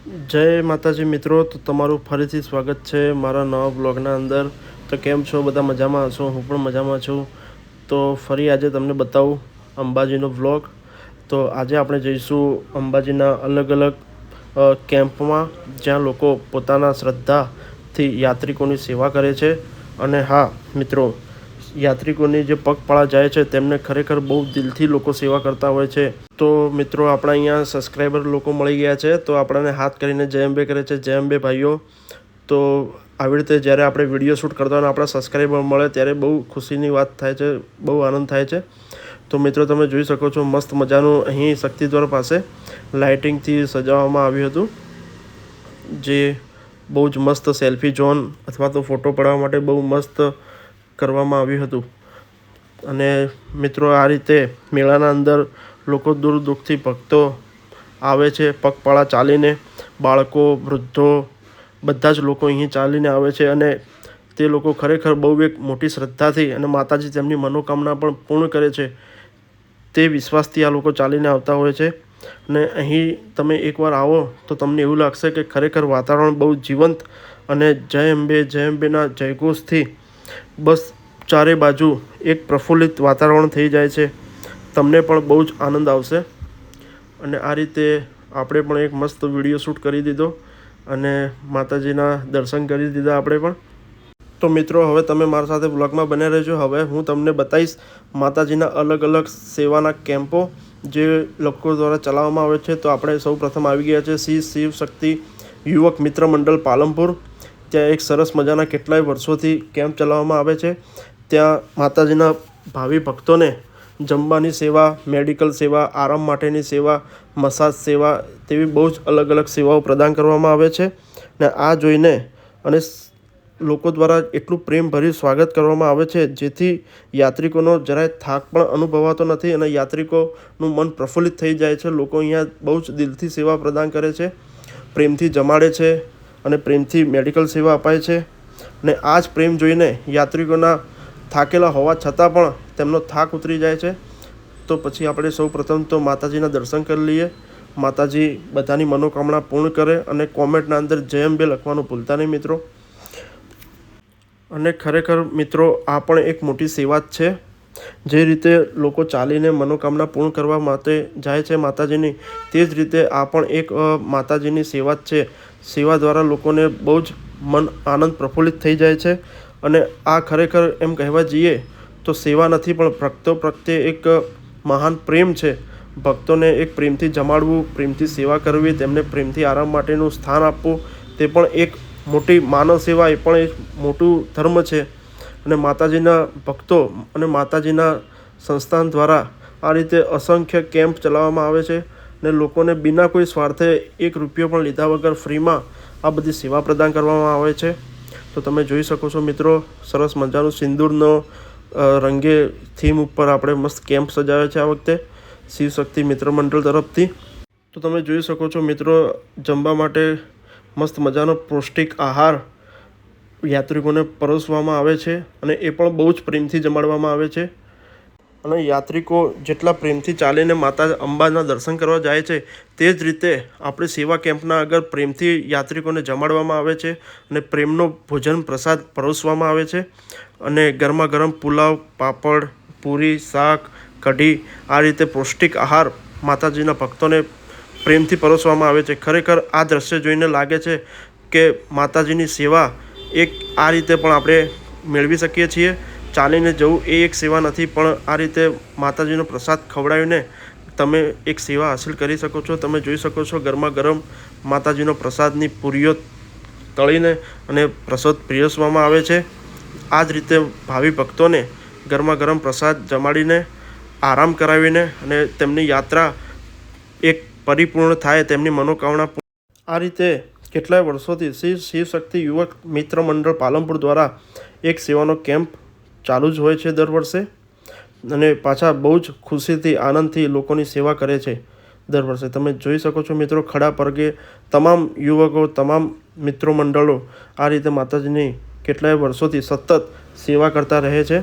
જય માતાજી મિત્રો, તો તમારું ફરીથી સ્વાગત છે મારા નવા બ્લોગના અંદર. તો કેમ છો બધા? મજામાં હશો? હું પણ મજામાં છું. તો ફરી આજે તમને બતાવું અંબાજીનો વ્લોગ. તો આજે આપણે જઈશું અંબાજીના અલગ અલગ કેમ્પમાં, જ્યાં લોકો પોતાના શ્રદ્ધાથી યાત્રિકોની સેવા કરે છે. અને હા મિત્રો, યાત્રિકોની જે પગપાળા જાય છે તેમને ખરેખર બહુ દિલથી લોકો સેવા કરતા હોય છે. તો મિત્રો, આપણા અહીંયા સબસ્ક્રાઈબર લોકો મળી ગયા છે, તો આપણને હાથ કરીને જય અંબે કરે છે. જય અંબે ભાઈઓ. તો આવી રીતે જ્યારે આપણે વિડીયો શૂટ કરતા હોય અને આપણા સબસ્ક્રાઈબર મળે ત્યારે બહુ ખુશીની વાત થાય છે, બહુ આનંદ થાય છે. તો મિત્રો, તમે જોઈ શકો છો મસ્ત મજાનું અહીં શક્તિદ્વાર પાસે લાઇટિંગથી સજાવવામાં આવ્યું હતું, જે બહુ જ મસ્ત સેલ્ફી ઝોન અથવા તો ફોટો પાડવા માટે બહુ મસ્ત કરવામાં આવ્યું હતું. અને મિત્રો, આ રીતે મેળાના અંદર લોકો દૂર દૂરથી ભક્તો આવે છે પગપાળા ચાલીને. બાળકો, વૃદ્ધો, બધા જ લોકો અહીં ચાલીને આવે છે. અને તે લોકો ખરેખર બહુ એક મોટી શ્રદ્ધાથી, અને માતાજી તેમની મનોકામના પણ પૂર્ણ કરે છે તે વિશ્વાસથી આ લોકો ચાલીને આવતા હોય છે. અને અહીં તમે એકવાર આવો તો તમને એવું લાગશે કે ખરેખર વાતાવરણ બહુ જીવંત અને જય અંબેના જયઘોષથી બસ ચારે બાજુ એક પ્રફુલ્લિત વાતાવરણ થઈ જાય છે. તમને પણ બહુ જ આનંદ આવશે. અને આ રીતે આપણે પણ એક મસ્ત વિડીયો શૂટ કરી દીધો અને માતાજીના દર્શન કરી દીધા આપણે પણ. તો મિત્રો, હવે તમે મારા સાથે બ્લોગમાં બન્યા રહેજો. હવે હું તમને બતાવીશ માતાજીના અલગ અલગ સેવાના કેમ્પો જે લોકો દ્વારા ચલાવવામાં આવે છે. તો આપણે સૌ પ્રથમ આવી ગયા છે શ્રી શિવ શક્તિ યુવક મિત્ર મંડળ પાલનપુર. ત્યાં એક સરસ મજાના કેટલાય વર્ષોથી કેમ્પ ચલાવવામાં આવે છે. ત્યાં માતાજીના ભાવિ ભક્તોને જમવાની સેવા, મેડિકલ સેવા, આરામ માટેની સેવા, મસાજ સેવા, તેવી બહુ જ અલગ અલગ સેવાઓ પ્રદાન કરવામાં આવે છે. ને આ જોઈને અને લોકો દ્વારા એટલું પ્રેમભર્યું સ્વાગત કરવામાં આવે છે, જેથી યાત્રિકોનો જરાય થાક પણ અનુભવાતો નથી અને યાત્રિકોનું મન પ્રફુલ્લિત થઈ જાય છે. લોકો અહીંયા બહુ જ દિલથી સેવા પ્રદાન કરે છે, પ્રેમથી જમાડે છે અને પ્રેમથી મેડિકલ સેવા અપાય છે. અને આ જ પ્રેમ જોઈને યાત્રિકોના થાકેલા હોવા છતાં પણ તેમનો થાક ઉતરી જાય છે. તો પછી આપણે સૌ પ્રથમ તો માતાજીના દર્શન કરી લઈએ. માતાજી બધાની મનોકામના પૂર્ણ કરે. અને કોમેન્ટના અંદર જય અંબે લખવાનું ભૂલતા નહીં મિત્રો. અને ખરેખર મિત્રો, આ પણ એક મોટી સેવા જ છે. જે રીતે લોકો ચાલીને મનોકામના પૂર્ણ કરવા માટે જાય છે માતાજીની, તે જ રીતે આ પણ એક માતાજીની સેવા જ છે. સેવા દ્વારા લોકોને બહુ જ મન આનંદ પ્રફુલ્લિત થઈ જાય છે. અને આ ખરેખર એમ કહેવા જઈએ તો સેવા નથી, પણ ભક્તો પ્રત્યે એક મહાન પ્રેમ છે. ભક્તોને એક પ્રેમથી જમાડવું, પ્રેમથી સેવા કરવી, તેમને પ્રેમથી આરામ માટેનું સ્થાન આપવું, તે પણ એક મોટી માનવ સેવા, એ પણ એક મોટું ધર્મ છે. અને માતાજીના ભક્તો અને માતાજીના સંસ્થાન દ્વારા આ રીતે અસંખ્ય કેમ્પ ચલાવવામાં આવે છે. અને લોકોને બિના કોઈ સ્વાર્થે એક રૂપિયો પણ લીધા વગર ફ્રીમાં આ બધી સેવા પ્રદાન કરવામાં આવે છે. તો તમે જોઈ શકો છો મિત્રો, સરસ મજાનું સિંદૂરનો રંગે થીમ ઉપર આપણે મસ્ત કેમ્પ સજાવ્યો છે આ વખતે શિવશક્તિ મિત્ર મંડળ તરફથી. તો તમે જોઈ શકો છો મિત્રો, જમવા માટે મસ્ત મજાનો પૌષ્ટિક આહાર યાત્રિકોને પરોસવામાં આવે છે. અને એ પણ બહુ જ પ્રેમથી જમાડવામાં આવે છે. અને યાત્રિકો જેટલા પ્રેમથી ચાલીને માતા અંબાના દર્શન કરવા જાય છે, તે જ રીતે આપણે સેવા કેમ્પના આગળ પ્રેમથી યાત્રિકોને જમાડવામાં આવે છે. અને પ્રેમનો ભોજન પ્રસાદ પરોસવામાં આવે છે. અને ગરમા ગરમ પુલાવ, પાપડ, પૂરી, શાક, કઢી, આ રીતે પૌષ્ટિક આહાર માતાજીના ભક્તોને પ્રેમથી પરોસવામાં આવે છે. ખરેખર આ દ્રશ્ય જોઈને લાગે છે કે માતાજીની સેવા એક આ રીતે પણ આપણે મેળવી શકીએ છીએ. ચાલીને જવું એ એક સેવા નથી, પણ આ રીતે માતાજીનો પ્રસાદ ખવડાવીને તમે એક સેવા હાંસલ કરી શકો છો. તમે જોઈ શકો છો ગરમા ગરમ માતાજીનો પ્રસાદની પૂરીઓ તળીને અને પ્રસાદ પીરસવામાં આવે છે. આ જ રીતે ભાવિ ભક્તોને ગરમા ગરમ પ્રસાદ જમાડીને, આરામ કરાવીને અને તેમની યાત્રા એક પરિપૂર્ણ થાય, તેમની મનોકામના. આ રીતે કેટલાય વર્ષોથી શ્રી શિવશક્તિ યુવક મિત્ર મંડળ પાલનપુર દ્વારા એક સેવાનો કેમ્પ ચાલુ જ હોય છે દર વર્ષે. અને પાછા બહુ જ ખુશીથી, આનંદથી લોકોની સેવા કરે છે દર વર્ષે. તમે જોઈ શકો છો મિત્રો, ખડા પગે તમામ યુવકો, તમામ મિત્રો મંડળો આ રીતે માતાજીની કેટલાય વર્ષોથી સતત સેવા કરતા રહે છે.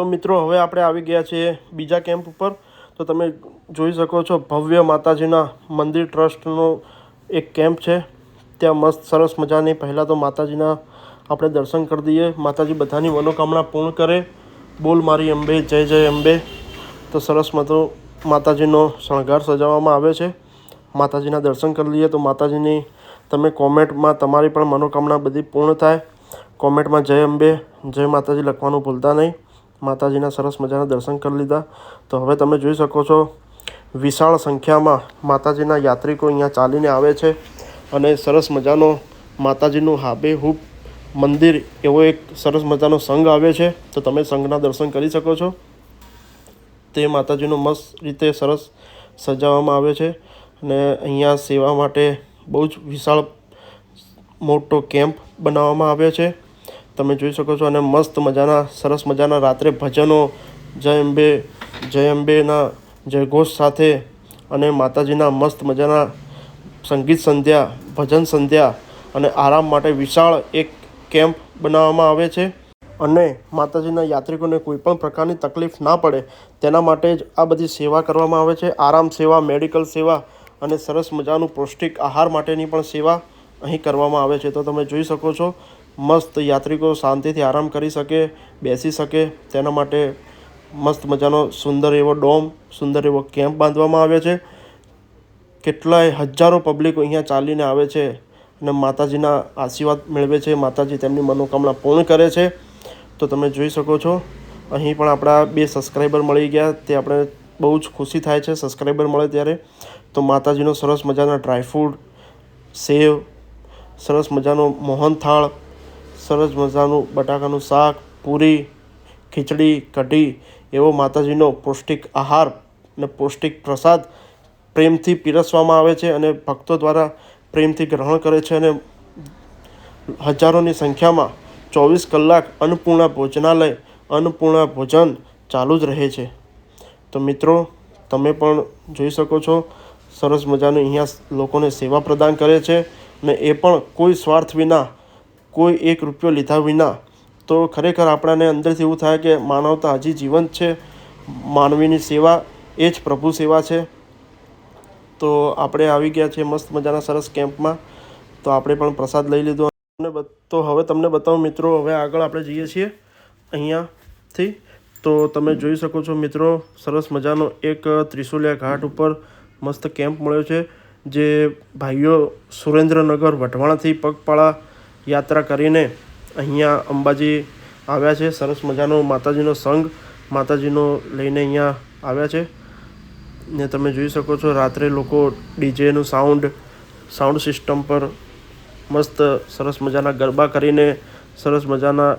તો મિત્રો હવે આપણે આવી ગયા છીએ બીજા કેમ્પ ઉપર. તો તમે જોઈ શકો છો ભવ્ય માતાજીના મંદિર ટ્રસ્ટનો એક કેમ્પ છે. ત્યાં મસ્ત સરસ મજાની પહેલાં તો માતાજીના આપણે દર્શન કરી દઈએ. માતાજી બધાની મનોકામના પૂર્ણ કરે. બોલ મારી અંબે, જય જય અંબે. તો સરસ માતાજીનો શણગાર સજાવવામાં આવે છે. માતાજીના દર્શન કરી લઈએ. તો માતાજીની તમે કોમેન્ટમાં તમારી પણ મનોકામના બધી પૂર્ણ થાય. કોમેન્ટમાં જય અંબે, જય માતાજી લખવાનું ભૂલતા નહીં. માતાજીના સરસ મજાના દર્શન કરી લીધા. તો હવે તમે જોઈ શકો છો વિશાળ સંખ્યામાં માતાજીના યાત્રિકો અહીંયા ચાલીને આવે છે અને સરસ મજાનો માતાજીનું હાબેહૂબ મંદિર એવો એક સરસ મજાનો સંઘ આવે છે. તો તમે સંઘના દર્શન કરી શકો છો. તે માતાજીનો મસ્ત રીતે સરસ સજાવવામાં આવે છે અને અહીંયા સેવા માટે બહુ જ વિશાળ મોટો કેમ્પ બનાવવામાં આવ્યો છે. તમે જોઈ શકો છો અને મસ્ત મજાના સરસ મજાના રાત્રે ભજનો જય અંબેના જયઘોષ સાથે અને માતાજીના મસ્ત મજાના સંગીત સંધ્યા, ભજન સંધ્યા અને આરામ માટે વિશાળ એક કેમ્પ બનાવવામાં આવે છે. અને માતાજીના યાત્રિકોને કોઈ પણ પ્રકારની તકલીફ ના પડે તેના માટે જ આ બધી સેવા કરવામાં આવે છે. આરામ સેવા, મેડિકલ સેવા અને સરસ મજાનું પૌષ્ટિક આહાર માટેની પણ સેવા અહીં કરવામાં આવે છે. તો તમે જોઈ શકો છો મસ્ત યાત્રિકો શાંતિથી આરામ કરી શકે, બેસી શકે તેના માટે મસ્ત મજાનો સુંદર એવો ડોમ, સુંદર એવો કેમ્પ બાંધવામાં આવે છે. કેટલાય હજારો પબ્લિકો અહીંયા ચાલીને આવે છે અને માતાજીના આશીર્વાદ મેળવે છે. માતાજી તેમની મનોકામના પૂર્ણ કરે છે. તો તમે જોઈ શકો છો અહીં પણ આપણા 2 સબસ્ક્રાઈબર મળી ગયા. તે આપણે બહુ જ ખુશી થાય છે સબસ્ક્રાઈબર મળે ત્યારે. તો માતાજીનો સરસ મજાના ડ્રાયફ્રૂટ, સેવ, સરસ મજાનો મોહનથાળ, સરસ મજાનું બટાકાનું શાક, પૂરી, ખીચડી, કઢી એવો માતાજીનો પૌષ્ટિક આહાર અને પૌષ્ટિક પ્રસાદ પ્રેમથી પીરસવામાં આવે છે અને ભક્તો દ્વારા પ્રેમથી ગ્રહણ કરે છે. અને હજારોની સંખ્યામાં 24 કલાક અન્નપૂર્ણા ભોજનાલય, અન્નપૂર્ણા ભોજન ચાલુ જ રહે છે. તો મિત્રો તમે પણ જોઈ શકો છો સરસ મજાનું અહીંયા લોકોને સેવા પ્રદાન કરે છે અને એ પણ કોઈ સ્વાર્થ વિના, કોઈ 1 રૂપિયો લીધા વિના. તો ખરેખર આપણાને અંદરથી એવું થાય કે માનવતા હજી જીવંત છે. માનવીની સેવા એ જ પ્રભુ સેવા છે. તો આપણે આવી ગયા છીએ મસ્ત મજાના સરસ કેમ્પમાં. તો આપણે પણ પ્રસાદ લઈ લીધો. તો હવે તમને બતાવું મિત્રો, હવે આગળ આપણે જઈએ છીએ અહીંયાથી. તો તમે જોઈ શકો છો મિત્રો સરસ મજાનો એક ત્રિશુલિયા ઘાટ ઉપર મસ્ત કેમ્પ મળ્યો છે. જે ભાઈઓ સુરેન્દ્રનગર વઢવાણથી પગપાળા યાત્રા કરીને અહીંયા અંબાજી આવ્યા છે. સરસ મજાનો માતાજીનો સંઘ માતાજીનો લઈને અહીંયા આવ્યા છે. ને તમે જોઈ શકો છો રાત્રે લોકો ડીજેનું સાઉન્ડ સિસ્ટમ પર મસ્ત સરસ મજાના ગરબા કરીને સરસ મજાના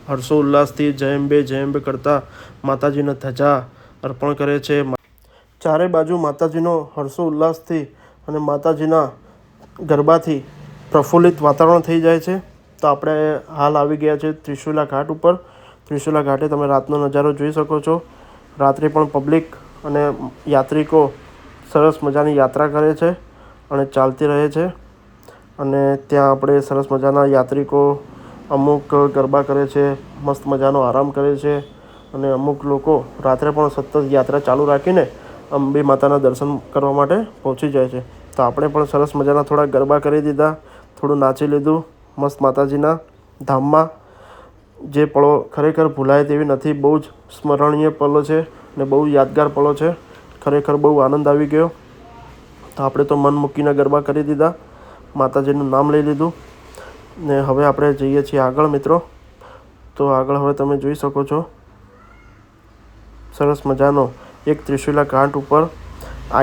હર્ષો ઉલ્લાસથી જય અંબે કરતા માતાજીને ધજા અર્પણ કરે છે. ચારે બાજુ માતાજીનો હર્ષો ઉલ્લાસથી અને માતાજીના ગરબાથી પ્રફુલ્લિત વાતાવરણ થઈ જાય છે. તો આપણે હાલ આવી ગયા છે ત્રિશુલા ઘાટ ઉપર. ત્રિશુલા ઘાટે તમે રાતનો નજારો જોઈ શકો છો. રાત્રે પણ પબ્લિક અને યાત્રિકો સરસ મજાની યાત્રા કરે છે અને ચાલતી રહે છે. અને ત્યાં આપણે સરસ મજાના યાત્રિકો અમુક ગરબા કરે છે, મસ્ત મજાનો આરામ કરે છે અને અમુક લોકો રાત્રે પણ સતત યાત્રા ચાલુ રાખીને અંબે માતાના દર્શન કરવા માટે પહોંચી જાય છે. તો આપણે પણ સરસ મજાના થોડા ગરબા કરી દીધા, થોડું નાચી લીધું મસ્ત માતાજીના ધામમાં. જે પળો ખરેખર ભૂલાય તેવી નથી. બહુ જ સ્મરણીય પલો છે ને બહુ યાદગાર પળો છે. ખરેખર બહુ આનંદ આવી ગયો. તો આપણે તો મન મૂકીને ગરબા કરી દીધા, માતાજીનું નામ લઈ લીધું ને હવે આપણે જઈએ છીએ આગળ મિત્રો. તો આગળ હવે તમે જોઈ શકો છો સરસ મજાનો એક ત્રિશુલા ઘાટ ઉપર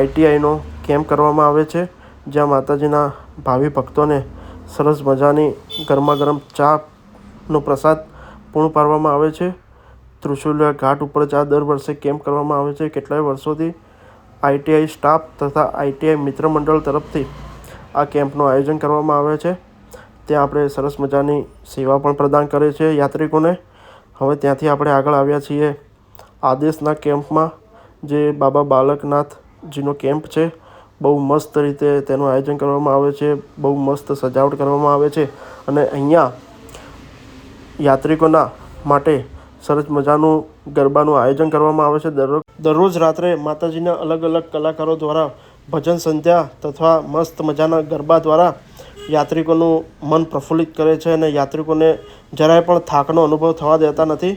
ITIનો કેમ્પ કરવામાં આવે છે. જ્યાં માતાજીના ભાવિ ભક્તોને સરસ મજાની ગરમા ગરમ ચાનો પ્રસાદ પૂર્ણ પાડવામાં આવે છે. ત્રિશુલિયા ઘાટ ઉપર જ આ દર વર્ષે કેમ્પ કરવામાં આવે છે. કેટલાય વર્ષોથી ITI સ્ટાફ તથા ITI મિત્ર મંડળ તરફથી આ કેમ્પનું આયોજન કરવામાં આવે છે. ત્યાં આપણે સરસ મજાની સેવા પણ પ્રદાન કરે છે યાત્રિકોને. હવે ત્યાંથી આપણે આગળ આવ્યા છીએ આદેશના કેમ્પમાં, જે બાબા બાલકનાથજીનો કેમ્પ છે. બહુ મસ્ત રીતે તેનું આયોજન કરવામાં આવે છે, બહુ મસ્ત સજાવટ કરવામાં આવે છે અને અહીંયા યાત્રિકોના માટે સરસ મજાનું ગરબાનું આયોજન કરવામાં આવે છે. દરરોજ રાત્રે માતાજીના અલગ અલગ કલાકારો દ્વારા ભજન સંધ્યા તથા મસ્ત મજાના ગરબા દ્વારા યાત્રિકોનું મન પ્રફુલ્લિત કરે છે અને યાત્રિકોને જરાય પણ થાકનો અનુભવ થવા દેતા નથી.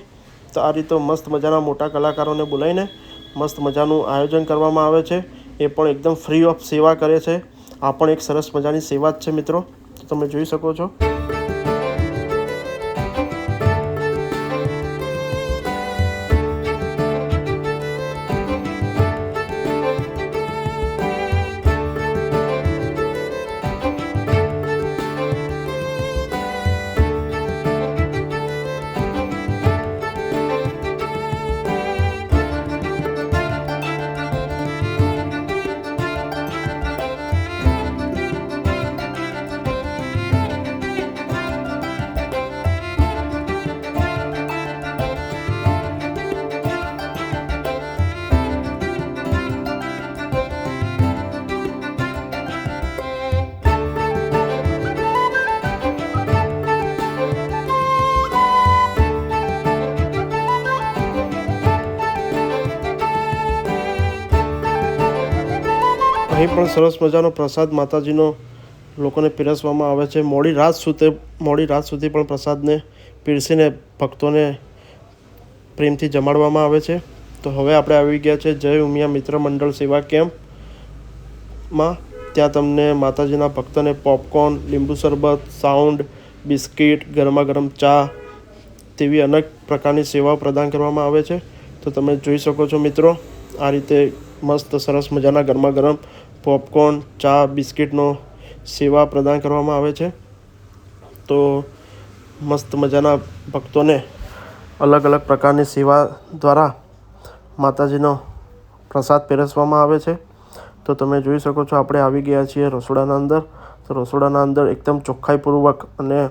તો આ રીતે મસ્ત મજાના મોટા કલાકારોને બોલાવીને મસ્ત મજાનું આયોજન કરવામાં આવે છે. એ પણ એકદમ ફ્રી ઓફ સેવા કરે છે. આ પણ એક સરસ મજાની સેવા જ છે મિત્રો, તમે જોઈ શકો છો. અહીં પણ સરસ મજાનો પ્રસાદ માતાજીનો લોકોને પીરસવામાં આવે છે. મોડી રાત સુધી પણ પ્રસાદને પીરસીને ભક્તોને પ્રેમથી જમાડવામાં આવે છે. તો હવે આપણે આવી ગયા છે જય ઉમિયા મિત્ર મંડળ સેવા કેમ્પમાં. ત્યાં તમને માતાજીના ભક્તોને પોપકોર્ન, લીંબુ શરબત, સાઉન્ડ, બિસ્કિટ, ગરમા ગરમ ચા તેવી અનેક પ્રકારની સેવાઓ પ્રદાન કરવામાં આવે છે. તો તમે જોઈ શકો છો મિત્રો, આ રીતે મસ્ત સરસ મજાના ગરમા ગરમ પોપકોર્ન, ચા, બિસ્કિટનો સેવા પ્રદાન કરવામાં આવે છે. તો મસ્ત મજાના ભક્તોને અલગ અલગ પ્રકારની સેવા દ્વારા માતાજીનો પ્રસાદ પીરસવામાં આવે છે. તો તમે જોઈ શકો છો, આપણે આવી ગયા છીએ રસોડાના અંદર. તો રસોડાના અંદર એકદમ ચોખ્ખાઈપૂર્વક અને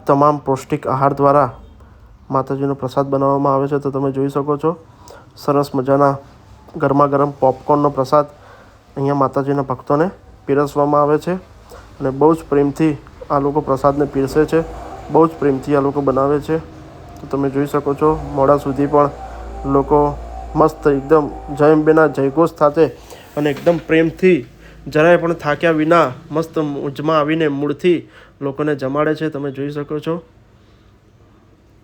તમામ પૌષ્ટિક આહાર દ્વારા માતાજીનો પ્રસાદ બનાવવામાં આવે છે. તો તમે જોઈ શકો છો, સરસ મજાના ગરમા ગરમ પોપકોર્નનો પ્રસાદ અહીંયા માતાજીના ભક્તોને પીરસવામાં આવે છે. અને બહુ જ પ્રેમથી આ લોકો પ્રસાદને પીરસે છે, બહુ જ પ્રેમથી આ લોકો બનાવે છે. તો તમે જોઈ શકો છો, મોડા સુધી પણ લોકો મસ્ત એકદમ જય અંબેના જયઘોષ સાથે અને એકદમ પ્રેમથી જરાય પણ થાક્યા વિના મસ્ત મોજમાં આવીને મૂળથી લોકોને જમાડે છે. તમે જોઈ શકો છો,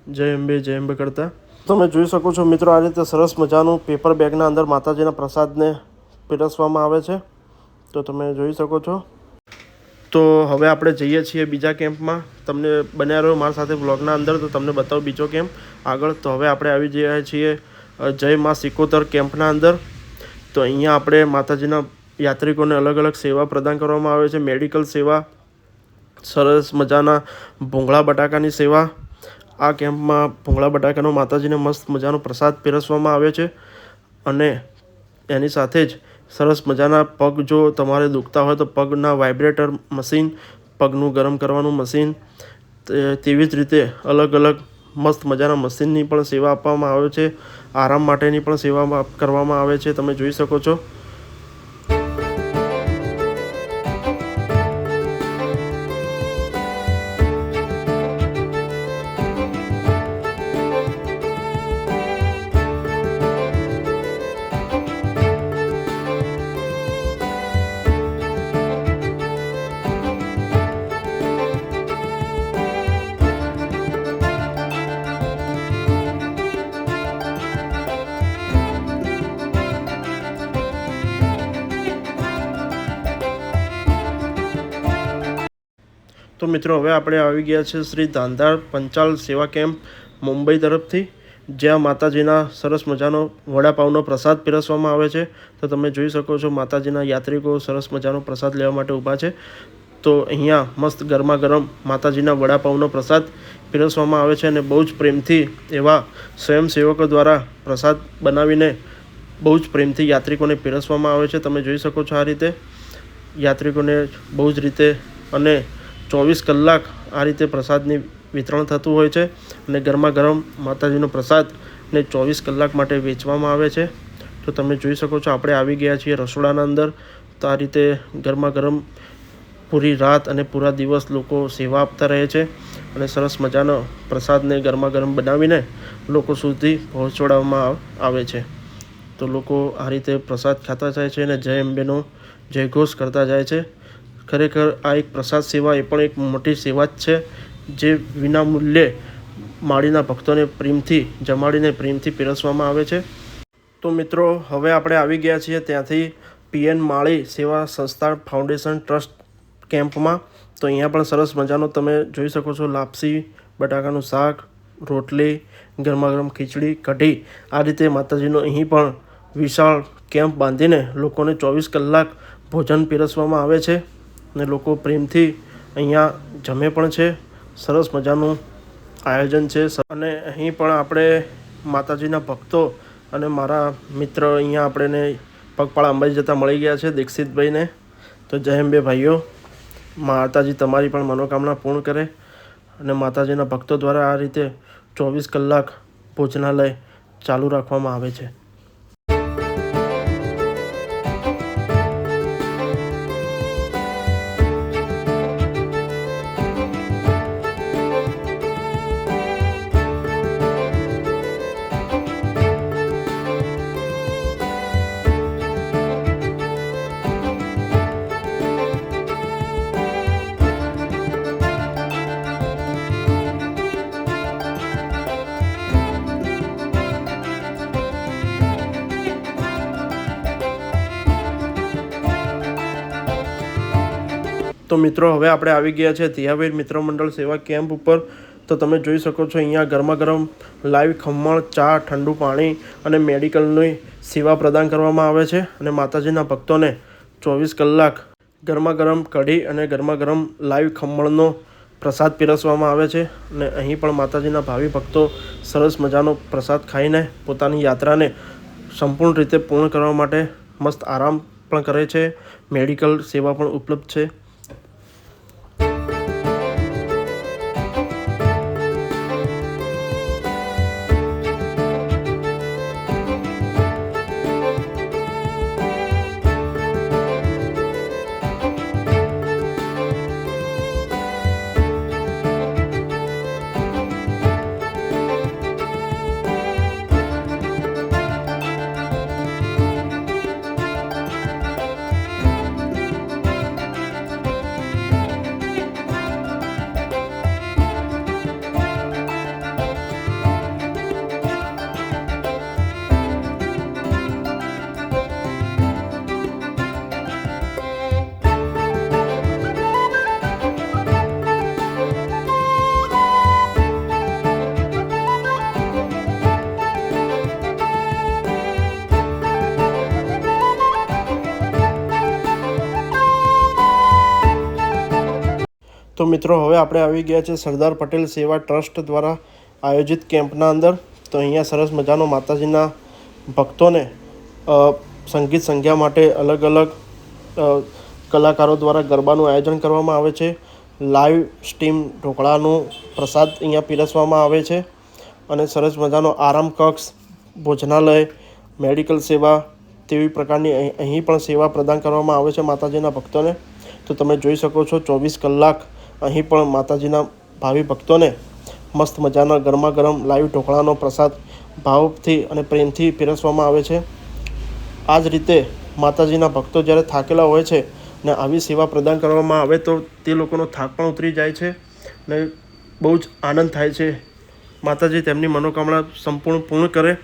જય અંબે કરતા તમે જોઈ શકો છો મિત્રો, આ રીતે સરસ મજાનું પેપર બેગના અંદર માતાજીના પ્રસાદને પીરસવામાં આવે છે. તો તમે જોઈ શકો છો. તો હવે આપણે જઈએ છીએ બીજા કેમ્પમાં. તમને બન્યા રહ્યો મારા સાથે વ્લોગના અંદર, તો તમને બતાવું બીજો કેમ્પ આગળ. તો હવે આપણે આવી ગયા છીએ જય માં સિકોતર કેમ્પના અંદર. તો અહીંયા આપણે માતાજીના યાત્રિકોને અલગ અલગ સેવા પ્રદાન કરવામાં આવે છે. મેડિકલ સેવા, સરસ મજાના ભૂંગળા બટાકાની સેવા. આ કેમ્પમાં ભૂંગળા બટાકાનો માતાજીને મસ્ત મજાનો પ્રસાદ પીરસવામાં આવે છે. અને એની સાથે જ સરસ મજાના પગ જો તમારે દુખતા હોય તો પગના વાઇબ્રેટર મશીન, પગનું ગરમ કરવાનું મશીન, તેવી જ રીતે અલગ અલગ મસ્ત મજાના મશીનની પણ સેવા આપવામાં આવે છે. આરામ માટેની પણ સેવા કરવામાં આવે છે. તમે જોઈ શકો છો. તો મિત્રો, હવે આપણે આવી ગયા છે શ્રી ધાંધાળ પંચાલ સેવા કેમ્પ મુંબઈ તરફથી, જ્યાં માતાજીના સરસ મજાનો વડાપાવનો પ્રસાદ પીરસવામાં આવે છે. તો તમે જોઈ શકો છો, માતાજીના યાત્રિકો સરસ મજાનો પ્રસાદ લેવા માટે ઊભા છે. તો અહીંયા મસ્ત ગરમા ગરમ માતાજીના વડાપાવનો પ્રસાદ પીરસવામાં આવે છે. અને બહુ જ પ્રેમથી એવા સ્વયંસેવકો દ્વારા પ્રસાદ બનાવીને બહુ જ પ્રેમથી યાત્રિકોને પીરસવામાં આવે છે. તમે જોઈ શકો છો, આ રીતે યાત્રિકોને બહુ જ રીતે અને 24 કલાક આ રીતે પ્રસાદની વિતરણ થતું હોય છે. અને ગરમા ગરમ માતાજીનો પ્રસાદ ને 24 કલાક માટે વેચવામાં આવે છે. તો તમે જોઈ શકો છો, આપણે આવી ગયા છીએ રસોડાના અંદર. તો આ રીતે ગરમા ગરમ પૂરી રાત અને પૂરા દિવસ લોકો સેવા આપતા રહે છે અને સરસ મજાનો પ્રસાદને ગરમા ગરમ બનાવીને લોકો સુધી પહોંચાડવામાં આવે છે. તો લોકો આ રીતે પ્રસાદ ખાતા જાય છે અને જય અંબેનો જયઘોષ કરતા જાય છે. ખરેખર આ એક પ્રસાદ સેવા એ પણ એક મોટી સેવા જ છે, જે વિના મૂલ્યે માળીના ભક્તોને પ્રેમથી જમાડીને પ્રેમથી પીરસવામાં આવે છે. તો મિત્રો, હવે આપણે આવી ગયા છીએ ત્યાંથી પીએન માળી સેવા સંસ્થા ફાઉન્ડેશન ટ્રસ્ટ કેમ્પમાં. તો અહીંયા પણ સરસ મજાનો તમે જોઈ શકો છો, લાપસી, બટાકાનું શાક, રોટલી, ગરમા ગરમ ખીચડી, કઢી, આ રીતે માતાજીનો અહીં પણ વિશાળ કેમ્પ બાંધીને લોકોને 24 કલાક ભોજન પીરસવામાં આવે છે અને લોકો પ્રેમથી અહીંયા જમે પણ છે. સરસ મજાનું આયોજન છે અને અહીં પણ આપણે માતાજીના ભક્તો અને મારા મિત્ર અહીંયા આપણને પગપાળા અંબાજી જતા મળી ગયા છે, દીક્ષિતભાઈને. તો જય અંબે ભાઈઓ, માતાજી તમારી પણ મનોકામના પૂર્ણ કરે અને માતાજીના ભક્તો દ્વારા આ રીતે 24 કલાક ભોજનાલય ચાલુ રાખવામાં આવે છે. તો મિત્રો, હવે આપણે આવી ગયા છે તિયાવીર મિત્ર મંડળ સેવા કેમ્પ ઉપર. તો તમે જોઈ શકો છો અહીંયા ગરમા ગરમ લાઈવ ખમણ, ચા, ઠંડુ પાણી અને મેડિકલની સેવા પ્રદાન કરવામાં આવે છે અને માતાજીના ભક્તોને 24 કલાક ગરમા ગરમ કઢી અને ગરમા ગરમ લાઈવ ખમણનો પ્રસાદ પીરસવામાં આવે છે. અને અહીં પણ માતાજીના ભાવિ ભક્તો સરસ મજાનો પ્રસાદ ખાઈને પોતાની યાત્રાને સંપૂર્ણ રીતે પૂર્ણ કરવા માટે મસ્ત આરામ પણ કરે છે. મેડિકલ સેવા પણ ઉપલબ્ધ છે. તો મિત્રો, હવે આપણે આવી ગયા છે સરદાર પટેલ સેવા ટ્રસ્ટ દ્વારા આયોજિત કેમ્પના અંદર. તો અહીંયા સરસ મજાનો માતાજીના ભક્તોને સંગીત સંધ્યા માટે અલગ અલગ કલાકારો દ્વારા ગરબાનું આયોજન કરવામાં આવે છે. લાઈવ સ્ટીમ ઢોકળાનું પ્રસાદ અહીંયા પીરસવામાં આવે છે અને સરસ મજાનો આરામ કક્ષ, ભોજનાલય, મેડિકલ સેવા તેવી પ્રકારની અહીં પણ સેવા પ્રદાન કરવામાં આવે છે માતાજીના ભક્તોને. તો તમે જોઈ શકો છો 24 કલાક અહીં પણ માતાજીના ભાવિ ભક્તોને મસ્ત મજાના ગરમા ગરમ લાઈવ ઢોકળાનો પ્રસાદ ભાવથી અને પ્રેમથી પીરસવામાં આવે છે. આ જ રીતે માતાજીના ભક્તો જ્યારે થાકેલા હોય છે ને આવી સેવા પ્રદાન કરવામાં આવે તો તે લોકોનો થાક પણ ઉતરી જાય છે ને બહુ જ આનંદ થાય છે. માતાજી તેમની મનોકામના સંપૂર્ણ પૂર્ણ કરે.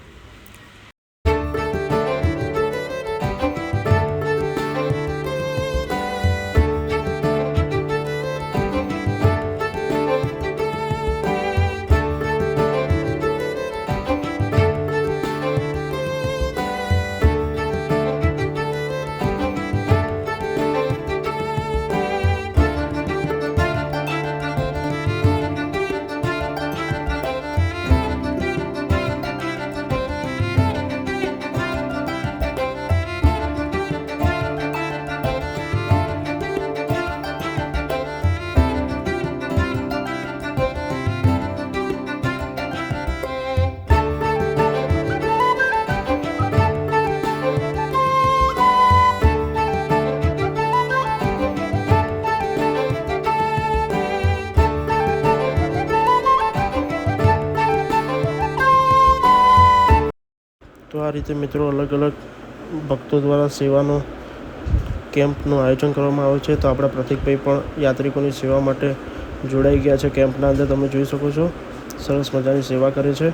આ રીતે મિત્રો અલગ અલગ ભક્તો દ્વારા સેવાનો કેમ્પનું આયોજન કરવામાં આવે છે. તો આપણા પ્રતિકભાઈ પણ યાત્રિકોની સેવા માટે જોડાઈ ગયા છે. કેમ્પના અંદર તમે જોઈ શકો છો, સરસ મજાની સેવા કરે છે.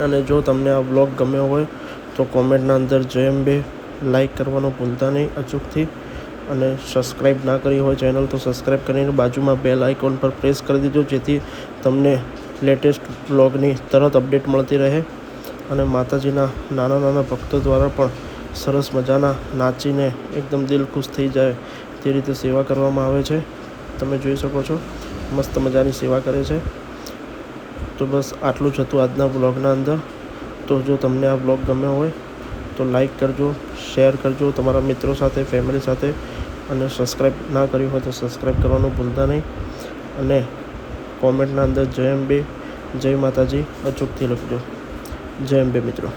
અને જો તમને આ વ્લોગ ગમ્યો હોય તો કોમેન્ટના અંદર જય અંબે લાઈક કરવાનું ભૂલતા નહીં અચૂકથી. અને સબસ્ક્રાઈબ ના કરી હોય ચેનલ તો સબસ્ક્રાઈબ કરીને બાજુમાં બેલ આઇકોન પર પ્રેસ કરી દેજો, જેથી તમને લેટેસ્ટ વ્લોગની તરત અપડેટ મળતી રહે. અને માતાજીના નાના નાના ભક્તો દ્વારા પણ સરસ મજાના નાચીને એકદમ દિલ ખુશ થઈ જાય તે રીતે સેવા કરવામાં આવે છે. તમે જોઈ શકો છો, મસ્ત મજાની સેવા કરે છે. તો બસ આટલું જ હતું આજના વ્લોગના અંદર. તો જો તમને આ વ્લોગ ગમ્યો હોય તો લાઈક કરજો, શેર કરજો તમારા મિત્રો સાથે, ફેમિલી સાથે. અને સબસ્ક્રાઈબ ના કર્યું હોય તો સબસ્ક્રાઈબ કરવાનું ભૂલતા નહીં. અને કોમેન્ટના અંદર જય અંબે, જય માતાજી અચૂકથી લખજો. જય અંબે મિત્રો.